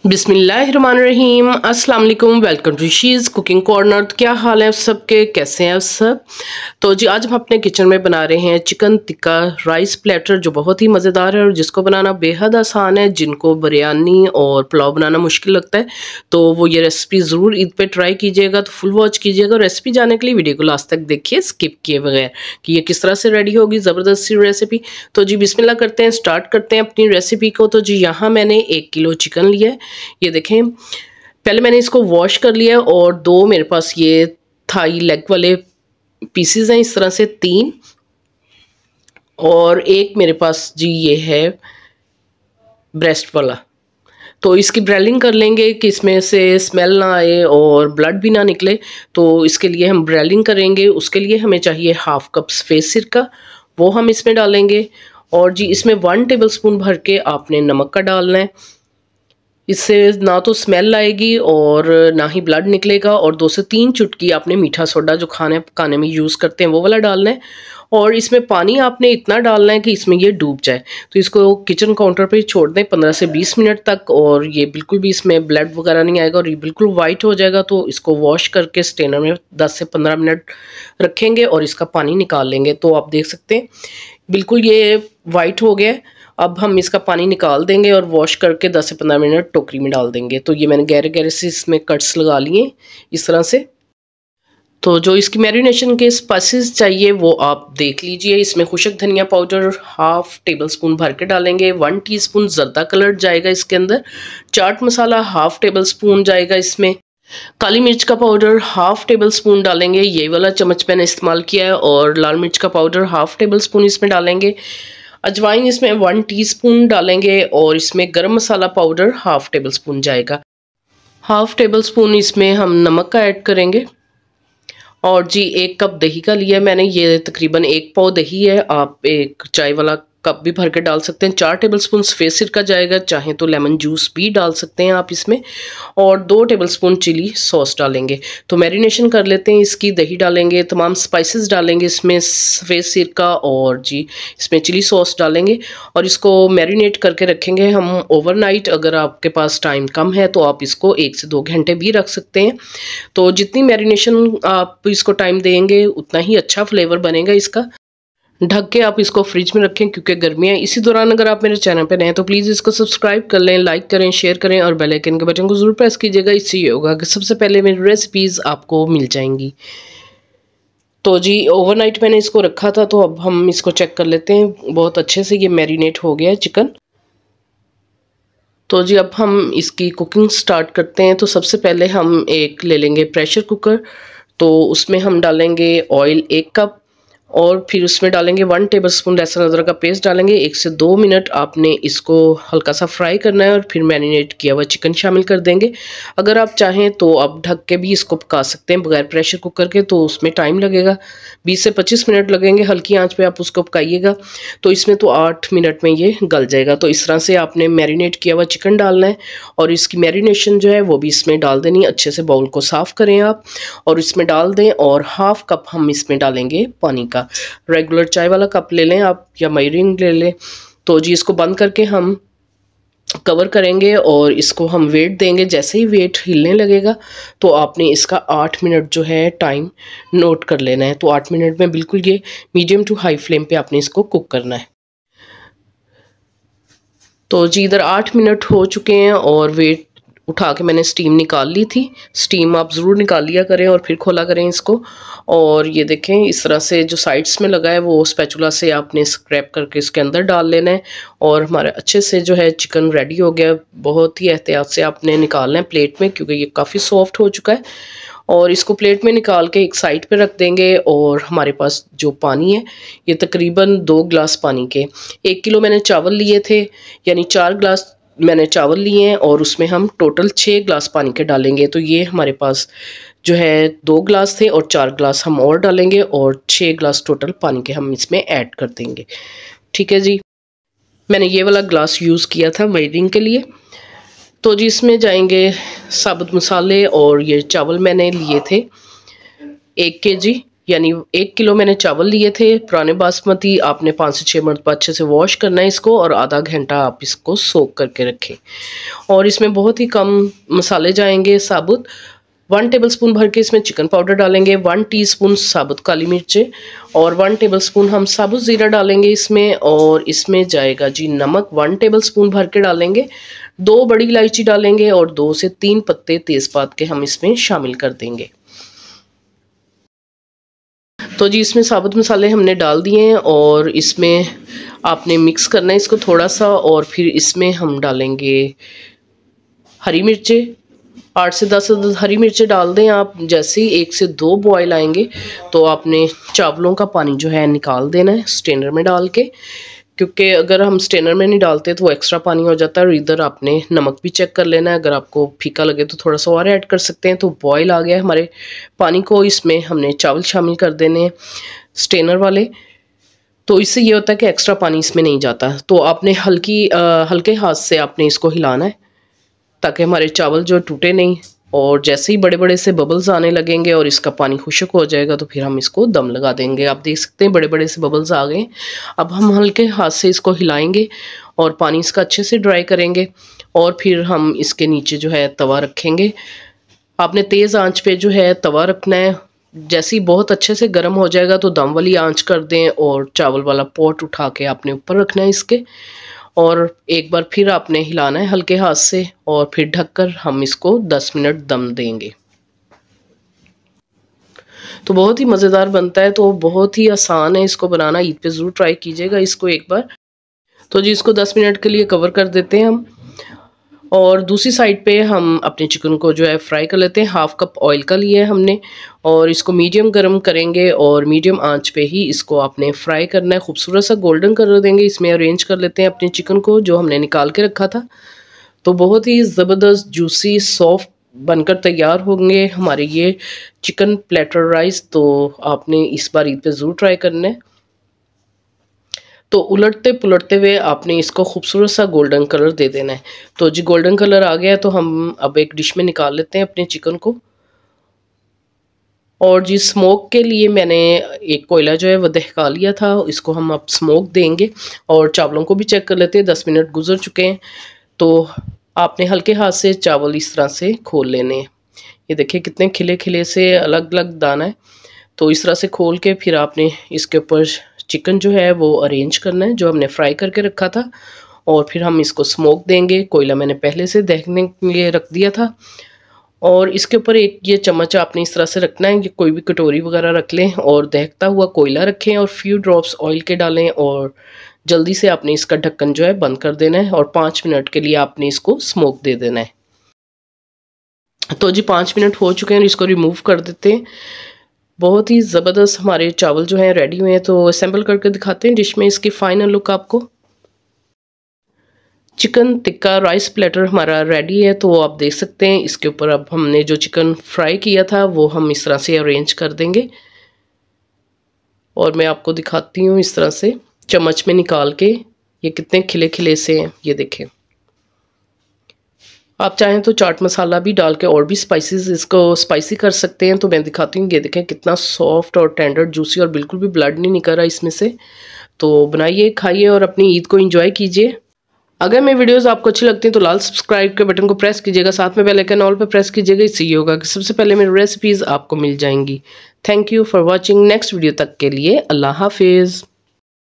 बिस्मिल्लाहिर्रहमानिर्रहीम। अस्सलाम वालेकुम। Welcome to she's cooking corner. तो क्या हाल है सबके, कैसे हैं सब? तो जी आज हम अपने किचन में बना रहे हैं चिकन टिक्का राइस प्लेटर, जो बहुत ही मज़ेदार है और जिसको बनाना बेहद आसान है। जिनको बिरयानी और पुलाव बनाना मुश्किल लगता है तो वो ये रेसिपी ज़रूर ईद पे ट्राई कीजिएगा। तो फुल वॉच कीजिएगा। रेसिपी जानने के लिए वीडियो को लास्ट तक देखिए, स्किप किए बगैर, कि ये किस तरह से रेडी होगी ज़बरदस्त सी रेसिपी। तो जी बिस्मिल्लाह करते हैं, स्टार्ट करते हैं अपनी रेसिपी को। तो जी यहाँ मैंने 1 किलो चिकन लिया है। ये देखें, पहले मैंने इसको वॉश कर लिया और 2 मेरे पास ये थाई लेग वाले पीसेस हैं, इस तरह से 3, और एक मेरे पास जी ये है ब्रेस्ट वाला। तो इसकी ब्रेलिंग कर लेंगे कि इसमें से स्मेल ना आए और ब्लड भी ना निकले। तो इसके लिए हम ब्रेलिंग करेंगे। उसके लिए हमें चाहिए 1/2 कप सफ़ेद सिरका, वो हम इसमें डालेंगे। और जी इसमें 1 टेबलस्पून भर के आपने नमक का डालना है। इससे ना तो स्मेल आएगी और ना ही ब्लड निकलेगा। और 2 से 3 चुटकी आपने मीठा सोडा, जो खाने पकाने में यूज़ करते हैं, वो वाला डालना है। और इसमें पानी आपने इतना डालना है कि इसमें ये डूब जाए। तो इसको किचन काउंटर पे छोड़ दें 15 से 20 मिनट तक, और ये बिल्कुल भी इसमें ब्लड वगैरह नहीं आएगा और ये बिल्कुल वाइट हो जाएगा। तो इसको वॉश करके स्ट्रेनर में 10 से 15 मिनट रखेंगे और इसका पानी निकाल लेंगे। तो आप देख सकते हैं बिल्कुल ये वाइट हो गया है। अब हम इसका पानी निकाल देंगे और वॉश करके 10 से 15 मिनट टोकरी में डाल देंगे। तो ये मैंने गहरे गहरे से इसमें कट्स लगा लिए इस तरह से। तो जो इसकी मैरिनेशन के स्पाइसेस चाहिए वो आप देख लीजिए। इसमें खुशक धनिया पाउडर 1/2 टेबलस्पून भर के डालेंगे। 1 टीस्पून जर्दा कलर जाएगा इसके अंदर। चाट मसाला 1/2 टेबलस्पून जाएगा इसमें। काली मिर्च का पाउडर 1/2 टेबलस्पून डालेंगे, ये वाला चम्मच मैंने इस्तेमाल किया है। और लाल मिर्च का पाउडर 1/2 टेबलस्पून इसमें डालेंगे। अजवाइन इसमें 1 टीस्पून डालेंगे। और इसमें गरम मसाला पाउडर 1/2 टेबलस्पून जाएगा। 1/2 टेबलस्पून इसमें हम नमक का ऐड करेंगे। और जी 1 कप दही का लिया मैंने, ये तकरीबन 1 पाव दही है। आप 1 चाय वाला कप भी भर के डाल सकते हैं। 4 टेबलस्पून सफ़ेद सिरका जाएगा, चाहे तो लेमन जूस भी डाल सकते हैं आप इसमें। और 2 टेबलस्पून चिली सॉस डालेंगे। तो मैरिनेशन कर लेते हैं इसकी। दही डालेंगे, तमाम स्पाइसेस डालेंगे इसमें, सफ़ेद सिरका और जी इसमें चिली सॉस डालेंगे। और इसको मैरिनेट करके रखेंगे हम ओवरनाइट। अगर आपके पास टाइम कम है तो आप इसको 1 से 2 घंटे भी रख सकते हैं। तो जितनी मैरिनेशन आप इसको टाइम देंगे उतना ही अच्छा फ्लेवर बनेगा इसका। ढक के आप इसको फ्रिज में रखें क्योंकि गर्मियाँ। इसी दौरान अगर आप मेरे चैनल पर नए हैं तो प्लीज़ इसको सब्सक्राइब कर लें, लाइक करें, शेयर करें और बेल आइकन के बटन को ज़रूर प्रेस कीजिएगा। इससे ये होगा कि सबसे पहले मेरी रेसिपीज़ आपको मिल जाएंगी। तो जी ओवरनाइट मैंने इसको रखा था, तो अब हम इसको चेक कर लेते हैं। बहुत अच्छे से ये मैरिनेट हो गया है चिकन। तो जी अब हम इसकी कुकिंग स्टार्ट करते हैं। तो सबसे पहले हम एक ले लेंगे प्रेशर कुकर। तो उसमें हम डालेंगे ऑयल 1 कप, और फिर उसमें डालेंगे 1 टेबलस्पून लहसुन अदरक का पेस्ट डालेंगे। 1 से 2 मिनट आपने इसको हल्का सा फ्राई करना है और फिर मैरिनेट किया हुआ चिकन शामिल कर देंगे। अगर आप चाहें तो आप ढक के भी इसको पका सकते हैं बगैर प्रेशर कुकर के, तो उसमें टाइम लगेगा, 20 से 25 मिनट लगेंगे। हल्की आंच पे आप उसको पकाइएगा तो इसमें तो 8 मिनट में ये गल जाएगा। तो इस तरह से आपने मैरिनेट किया हुआ चिकन डालना है और इसकी मैरिनेशन जो है वो भी इसमें डाल देनी है। अच्छे से बाउल को साफ़ करें आप और इसमें डाल दें। और 1/2 कप हम इसमें डालेंगे पानी का। रेगुलर चाय वाला कप ले लें आप या मयरिंग ले लें। तो जी इसको बंद करके हम कवर करेंगे और इसको हम वेट देंगे। जैसे ही वेट हिलने लगेगा तो आपने इसका 8 मिनट जो है टाइम नोट कर लेना है। तो 8 मिनट में बिल्कुल ये मीडियम टू हाई फ्लेम पे आपने इसको कुक करना है। तो जी इधर 8 मिनट हो चुके हैं और वेट उठा के मैंने स्टीम निकाल ली थी। स्टीम आप ज़रूर निकाल लिया करें और फिर खोला करें इसको। और ये देखें इस तरह से जो साइड्स में लगा है वो स्पैचुला से आपने स्क्रैप करके इसके अंदर डाल लेना है। और हमारा अच्छे से जो है चिकन रेडी हो गया। बहुत ही एहतियात से आपने निकालना है प्लेट में क्योंकि ये काफ़ी सॉफ्ट हो चुका है। और इसको प्लेट में निकाल के एक साइड पे रख देंगे। और हमारे पास जो पानी है ये तकरीबन 2 गिलास पानी के, 1 किलो मैंने चावल लिए थे, यानी 4 गिलास मैंने चावल लिए हैं और उसमें हम टोटल 6 गिलास पानी के डालेंगे। तो ये हमारे पास जो है 2 गिलास थे और 4 गिलास हम और डालेंगे और 6 गिलास टोटल पानी के हम इसमें ऐड कर देंगे। ठीक है जी, मैंने ये वाला ग्लास यूज़ किया था मेजरिंग के लिए। तो जी इसमें जाएंगे साबुत मसाले और ये चावल मैंने लिए थे 1 kg, यानी 1 किलो मैंने चावल लिए थे पुराने बासमती। आपने 5 से 6 मरतबा अच्छे से वॉश करना है इसको और आधा घंटा आप इसको सोक करके रखें। और इसमें बहुत ही कम मसाले जाएंगे साबुत। 1 टेबलस्पून भर के इसमें चिकन पाउडर डालेंगे, 1 टीस्पून साबुत काली मिर्चें और 1 टेबलस्पून हम साबुत ज़ीरा डालेंगे इसमें। और इसमें जाएगा जी नमक 1 टेबलस्पून भर के डालेंगे, 2 बड़ी इलायची डालेंगे और 2 से 3 पत्ते तेज़पात के हम इसमें शामिल कर देंगे। तो जी इसमें साबुत मसाले हमने डाल दिए हैं और इसमें आपने मिक्स करना है इसको थोड़ा सा। और फिर इसमें हम डालेंगे हरी मिर्चें, 8 से 10 हरी मिर्चें डाल दें आप। जैसे ही 1 से 2 बॉयल आएंगे तो आपने चावलों का पानी जो है निकाल देना है स्ट्रेनर में डाल के, क्योंकि अगर हम स्ट्रेनर में नहीं डालते तो वो एक्स्ट्रा पानी हो जाता है। और इधर आपने नमक भी चेक कर लेना है, अगर आपको फीका लगे तो थोड़ा सा और ऐड कर सकते हैं। तो बॉयल आ गया हमारे पानी को, इसमें हमने चावल शामिल कर देने हैं स्ट्रेनर वाले। तो इससे ये होता है कि एक्स्ट्रा पानी इसमें नहीं जाता। तो आपने हल्के हाथ से आपने इसको हिलाना है ताकि हमारे चावल जो टूटे नहीं। और जैसे ही बड़े बड़े से बबल्स आने लगेंगे और इसका पानी खुश्क हो जाएगा तो फिर हम इसको दम लगा देंगे। आप देख सकते हैं बड़े बड़े से बबल्स आ गए। अब हम हल्के हाथ से इसको हिलाएंगे और पानी इसका अच्छे से ड्राई करेंगे। और फिर हम इसके नीचे जो है तवा रखेंगे। आपने तेज़ आंच पे जो है तवा रखना है। जैसे ही बहुत अच्छे से गर्म हो जाएगा तो दम वाली आंच कर दें और चावल वाला पॉट उठा के आपने ऊपर रखना है इसके। और एक बार फिर आपने हिलाना है हल्के हाथ से और फिर ढककर हम इसको 10 मिनट दम देंगे। तो बहुत ही मज़ेदार बनता है, तो बहुत ही आसान है इसको बनाना। ईद पे ज़रूर ट्राई कीजिएगा इसको एक बार। तो जी इसको 10 मिनट के लिए कवर कर देते हैं हम। और दूसरी साइड पे हम अपने चिकन को जो है फ्राई कर लेते हैं। 1/2 कप ऑयल का लिया है हमने और इसको मीडियम गरम करेंगे और मीडियम आंच पे ही इसको आपने फ्राई करना है। खूबसूरत सा गोल्डन कलर देंगे। इसमें अरेंज कर लेते हैं अपने चिकन को जो हमने निकाल के रखा था। तो बहुत ही ज़बरदस्त जूसी सॉफ्ट बनकर तैयार होंगे हमारे ये चिकन प्लेटर राइस। तो आपने इस बार ईद पे ज़रूर ट्राई करना है। तो उलटते पुलटते हुए आपने इसको खूबसूरत सा गोल्डन कलर दे देना है। तो जी गोल्डन कलर आ गया है तो हम अब एक डिश में निकाल लेते हैं अपने चिकन को। और जी स्मोक के लिए मैंने एक कोयला जो है वो दहका लिया था, इसको हम अब स्मोक देंगे। और चावलों को भी चेक कर लेते हैं, 10 मिनट गुजर चुके हैं। तो आपने हल्के हाथ से चावल इस तरह से खोल लेने हैं। ये देखिए कितने खिले खिले से अलग अलग दाना है। तो इस तरह से खोल के फिर आपने इसके ऊपर चिकन जो है वो अरेंज करना है जो हमने फ्राई करके रखा था। और फिर हम इसको स्मोक देंगे। कोयला मैंने पहले से दहकने के लिए रख दिया था। और इसके ऊपर एक ये चम्मच आपने इस तरह से रखना है, कि कोई भी कटोरी वगैरह रख लें और दहकता हुआ कोयला रखें और फ्यू ड्रॉप्स ऑयल के डालें और जल्दी से आपने इसका ढक्कन जो है बंद कर देना है और 5 मिनट के लिए आपने इसको स्मोक दे देना है। तो जी 5 मिनट हो चुके हैं, इसको रिमूव कर देते हैं। बहुत ही ज़बरदस्त हमारे चावल जो हैं रेडी हुए हैं। तो असेंबल करके दिखाते हैं डिश में इसकी फाइनल लुक आपको। चिकन टिक्का राइस प्लेटर हमारा रेडी है। तो आप देख सकते हैं इसके ऊपर अब हमने जो चिकन फ्राई किया था वो हम इस तरह से अरेंज कर देंगे। और मैं आपको दिखाती हूँ इस तरह से चम्मच में निकाल के, ये कितने खिले खिले से हैं, ये देखें। आप चाहें तो चाट मसाला भी डाल के और भी स्पाइसेस इसको स्पाइसी कर सकते हैं। तो मैं दिखाती हूँ, ये देखें कितना सॉफ्ट और टेंडर जूसी और बिल्कुल भी ब्लड नहीं निकल रहा इसमें से। तो बनाइए, खाइए और अपनी ईद को एंजॉय कीजिए। अगर मेरी वीडियोस आपको अच्छी लगती हैं तो लाल सब्सक्राइब के बटन को प्रेस कीजिएगा, साथ में बेल आइकन ऑल पे प्रेस कीजिएगा। इससे ये होगा कि सबसे पहले मेरी रेसिपीज़ आपको मिल जाएंगी। Thank you for watching. Next video तक के लिए अल्लाह हाफिज़।